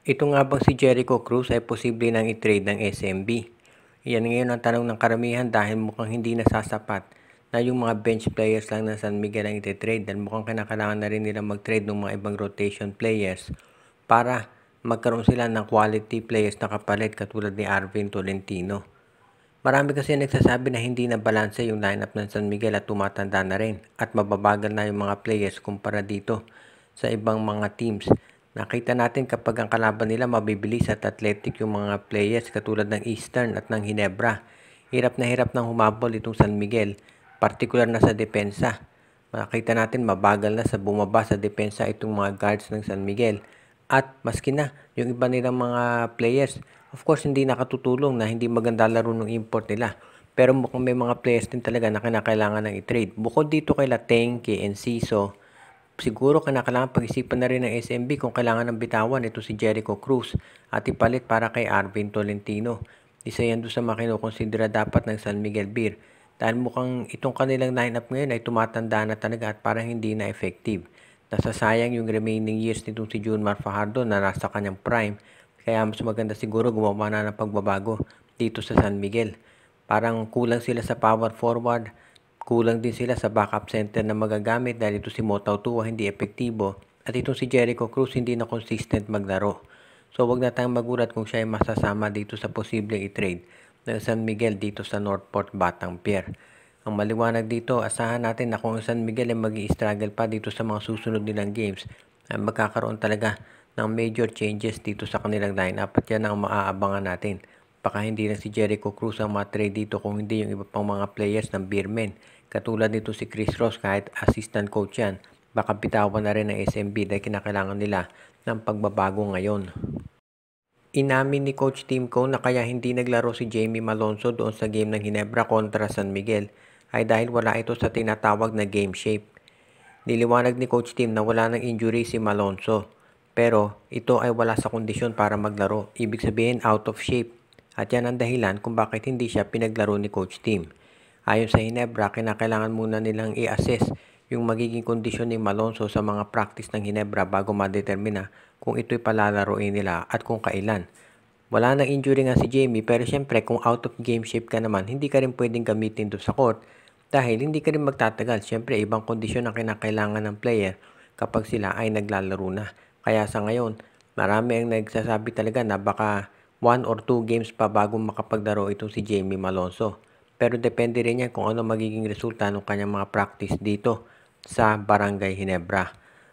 Ito nga bang si Jericho Cruz ay posible nang i-trade ng SMB? Yan ngayon ang tanong ng karamihan dahil mukhang hindi nasasapat na yung mga bench players lang ng San Miguel ang iti-trade dahil mukhang kinakailangan na rin nila mag-trade ng mga ibang rotation players para magkaroon sila ng quality players na kapalit katulad ni Arvin Tolentino. Marami kasi nagsasabi na hindi na balanse yung lineup ng San Miguel at tumatanda na rin at mababagal na yung mga players kumpara dito sa ibang mga teams. Nakita natin kapag ang kalaban nila mabibilis at athletic yung mga players katulad ng Eastern at ng Hinebra. Hirap na humabol itong San Miguel, partikular na sa depensa. Makita natin mabagal na sa bumaba sa depensa itong mga guards ng San Miguel. At maski na yung iba nilang mga players, of course hindi nakatutulong na hindi maganda laro ng import nila. Pero mukhang may mga players din talaga na kinakailangan ng i-trade. Bukod dito kay Lateng, kay Enciso, siguro kinakailangan pag-isipan na rin ng SMB kung kailangan ng bitawan ito si Jericho Cruz at ipalit para kay Arvin Tolentino. Isa yan doon sa mga kinukonsidera dapat ng San Miguel Beer. Dahil mukhang itong kanilang lineup ngayon ay tumatanda na talaga at parang hindi na effective. Nasasayang yung remaining years nitong si Junmar Fajardo na nasa kanyang prime. Kaya mas maganda siguro gumawa na ng pagbabago dito sa San Miguel. Parang kulang sila sa power forward, kulang din sila sa backup center na magagamit dahil ito si Motau Tua hindi epektibo at itong si Jericho Cruz hindi na consistent maglaro. So wag na tayong magulat kung siya ay masasama dito sa posibleng i-trade ng San Miguel dito sa Northport Batang Pier. Ang maliwanag dito, asahan natin na kung ang San Miguel ay mag-i-struggle pa dito sa mga susunod nilang games, ay magkakaroon talaga ng major changes dito sa kanilang lineup at yan ang maaabangan natin. Baka hindi na si Jericho Cruz ang matrade dito kung hindi yung iba pang mga players ng Beermen. Katulad nito si Chris Ross kahit assistant coach yan. Baka bitawan na rin ng SMB dahil kinakailangan nila ng pagbabago ngayon. Inamin ni Coach Timco na kaya hindi naglaro si Jamie Malonzo doon sa game ng Ginebra kontra San Miguel ay dahil wala ito sa tinatawag na game shape. Niliwanag ni Coach Tim na wala ng injury si Malonzo, pero ito ay wala sa kondisyon para maglaro, ibig sabihin out of shape. At yan ang dahilan kung bakit hindi siya pinaglaro ni Coach Tim. Ayon sa Ginebra, kinakailangan muna nilang i-assess yung magiging kondisyon ni Malonzo sa mga practice ng Ginebra bago madetermina kung ito'y palalaroin nila at kung kailan. Wala nang injury nga si Jamie pero syempre kung out of game shape ka naman, hindi ka rin pwedeng gamitin doon sa court dahil hindi ka rin magtatagal. Syempre ibang kondisyon ang kinakailangan ng player kapag sila ay naglalaro na. Kaya sa ngayon, marami ang nagsasabi talaga na baka 1 or 2 games pa bago makapaglaro itong si Jamie Malonzo. Pero depende rin yan kung ano magiging resulta ng kanyang mga practice dito sa Barangay Ginebra.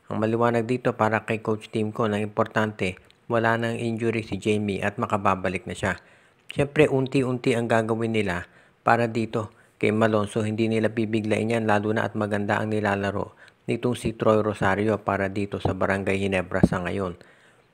Ang maliwanag dito para kay Coach Timco na importante, wala nang injury si Jamie at makababalik na siya. Siyempre, unti-unti ang gagawin nila para dito kay Malonzo. Hindi nila bibiglain yan lalo na at maganda ang nilalaro nitong si Troy Rosario para dito sa Barangay Ginebra sa ngayon.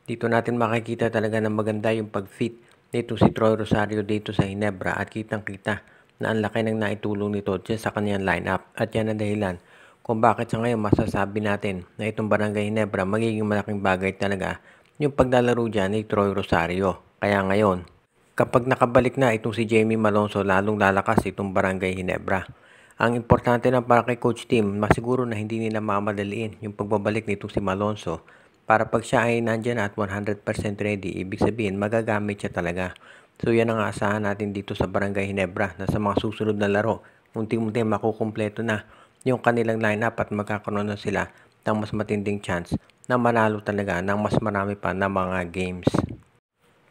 Dito natin makikita talaga na maganda yung pag-fit nitong si Troy Rosario dito sa Ginebra at kitang-kita na ang laki ng naitulong nito dyan sa kanyang lineup at yan ang dahilan kung bakit sa ngayon masasabi natin na itong Barangay Ginebra magiging malaking bagay talaga yung paglalaro dyan ni Troy Rosario. Kaya ngayon, kapag nakabalik na itong si Jamie Malonzo, lalong lalakas itong Barangay Ginebra. Ang importante na para kay Coach Tim, masiguro na hindi nila mamadaliin yung pagbabalik nitong si Malonzo para pag siya ay nandyan at 100% ready, ibig sabihin magagamit siya talaga. So yan ang aasahan natin dito sa Barangay Ginebra na sa mga susunod na laro, unti-unti makukumpleto na yung kanilang lineup at magkakaroon na sila ng mas matinding chance na manalo talaga ng mas marami pa na mga games.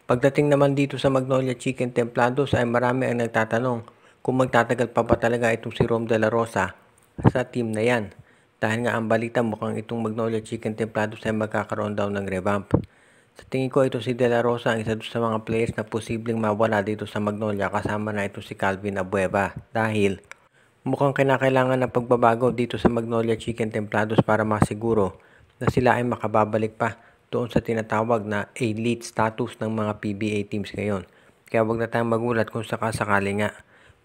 Pagdating naman dito sa Magnolia Chicken Templados ay marami ang nagtatanong kung magtatagal pa ba talaga itong si Rom De La Rosa sa team na yan. Dahil nga ang balita mukhang itong Magnolia Chicken Templados ay magkakaroon daw ng revamp. Sa tingin ko ito si De La Rosa ang isa sa mga players na posibleng mawala dito sa Magnolia kasama na ito si Calvin Abueva dahil mukhang kinakailangan ng pagbabago dito sa Magnolia Chicken Templados para masiguro na sila ay makababalik pa doon sa tinatawag na elite status ng mga PBA teams ngayon. Kaya wag na tayong magulat kung sakasakali nga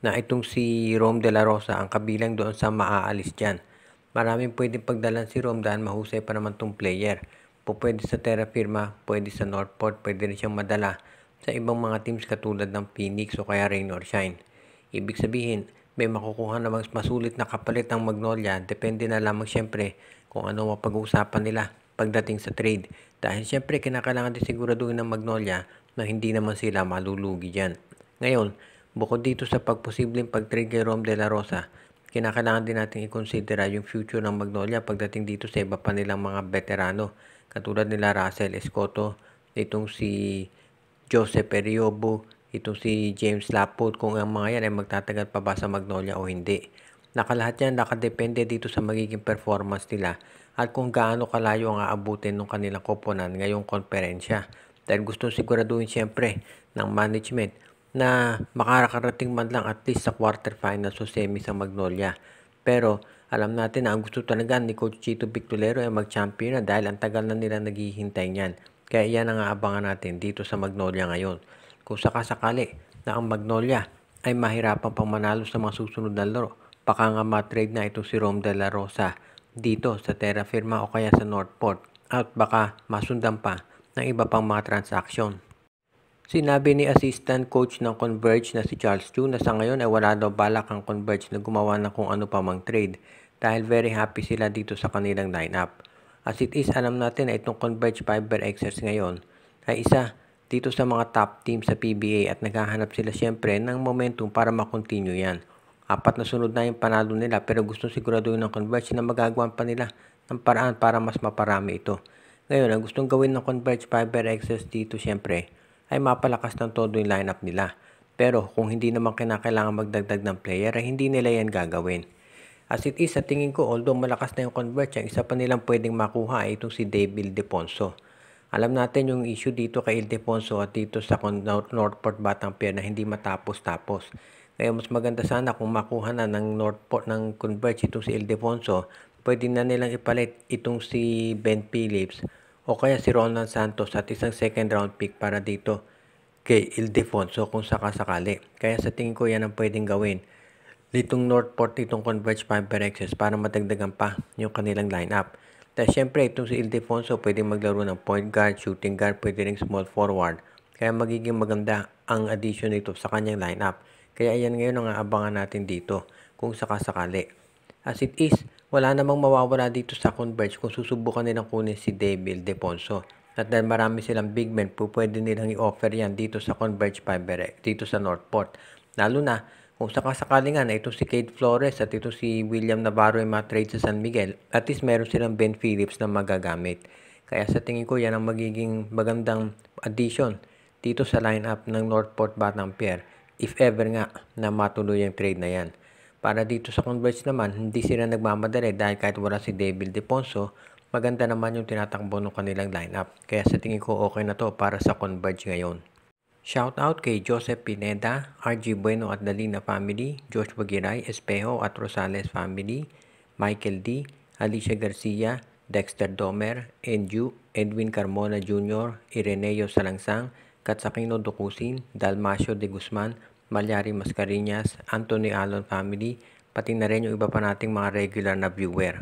na itong si Rom De La Rosa ang kabilang doon sa maaalis dyan. Maraming pwedeng pagdalan si Rom dahil mahusay pa naman tong player. Pwede sa Terra Firma, pwede sa Northport, pwede rin siyang madala sa ibang mga teams katulad ng Phoenix o kaya Rain or Shine. Ibig sabihin, may makukuha namang masulit na kapalit ng Magnolia. Depende na lamang siyempre kung ano mapag-uusapan nila pagdating sa trade Dahil siyempre kinakailangan din siguraduhin ng Magnolia na hindi naman sila malulugi dyan. Ngayon, bukod dito sa pagposibleng pag-trade kay Rom De La Rosa, kinakailangan din natin i-considera yung future ng Magnolia pagdating dito sa iba pa nilang mga veterano. Katulad nila Russell Escoto, itong si Joseph Eriobo, itong si James Laput, kung ang mga yan ay magtatagal pa ba sa Magnolia o hindi. Nakalahat yan nakadepende dito sa magiging performance nila at kung gaano kalayo ang aabutin ng kanilang koponan ngayong konferensya. Dahil gusto siguraduhin siyempre ng management na makakarating man lang at least sa quarterfinals o semi sa Magnolia. Pero alam natin na ang gusto talaga ni Coach Chito Victolero ay mag-champion na dahil ang tagal na nila naghihintay niyan. Kaya yan ang aabangan natin dito sa Magnolia ngayon. Kung sakasakali na ang Magnolia ay mahirapan pang manalo sa mga susunod na laro, baka nga matrade na itong si Rom De La Rosa dito sa Terra Firma o kaya sa Northport at baka masundan pa ng iba pang mga transaksyon. Sinabi ni assistant coach ng Converge na si Charles Chu na sa ngayon ay wala daw balak ang Converge na gumawa ng kung ano pa mang trade dahil very happy sila dito sa kanilang lineup. As it is, alam natin na itong Converge Fiber Xers ngayon ay isa dito sa mga top team sa PBA at naghahanap sila siyempre ng momentum para makontinue yan. 4 na sunod na yung panalo nila pero gusto siguraduhin ng Converge na magagawan pa nila ng paraan para mas maparami ito. Ngayon, ang gustong gawin ng Converge Fiber Xers dito siyempre ay mapalakas ng todo yung lineup nila. Pero kung hindi naman kinakailangan magdagdag ng player ay hindi nila yan gagawin. As it is, sa tingin ko, although malakas na yung Converge, ang isa pa nilang pwedeng makuha ay itong si Dave Ildefonso. Alam natin yung issue dito kay Ildefonso at dito sa Northport Batang Pier na hindi matapos-tapos. Kaya mas maganda sana kung makuha na ng Northport ng Converge itong si Ildefonso, pwede na nilang ipalit itong si Ben Phillips o kaya si Ronald Santos at isang second round pick para dito kay Ildefonso kung sakasakali. Kaya sa tingin ko yan ang pwedeng gawin ditong Northport, itong Converge Fiber Xers para madagdagan pa yung kanilang lineup. Dahil syempre itong si Ildefonso pwedeng maglaro ng point guard, shooting guard, pwede ring small forward. Kaya magiging maganda ang addition nito sa kanyang lineup. Kaya yan ngayon ang aabangan natin dito kung sakasakali. As it is, wala namang mawawala dito sa Converge kung susubukan nilang kunin si Dave Ildefonso. At dahil marami silang big men, pwede nilang i-offer yan dito sa Converge Fiber, dito sa Northport. Lalo na kung sakasakali nga na ito si Cade Flores at ito si William Navarro ay matrade sa San Miguel, at least meron silang Ben Phillips na magagamit. Kaya sa tingin ko yan ang magiging magandang addition dito sa lineup ng Northport Batang Pier if ever nga na matuloy ang trade na yan. Para dito sa Converge naman, hindi sila nagmamadali dahil kahit wala si David Deponso, maganda naman yung tinatakbo ng kanilang lineup. Kaya sa tingin ko okay na to para sa Converge ngayon. Shoutout kay Joseph Pineda, RG Bueno at Dalina family, Joshua Giray, Espejo at Rosales family, Michael D, Alicia Garcia, Dexter Domer, Enju, Edwin Carmona Jr., Ireneo Salangsang, Katsakino Dukusin, Dalmacio de Guzman, Malyari Mascarinas, Anthony Alon family, pati na rin yung iba pa nating mga regular na viewer.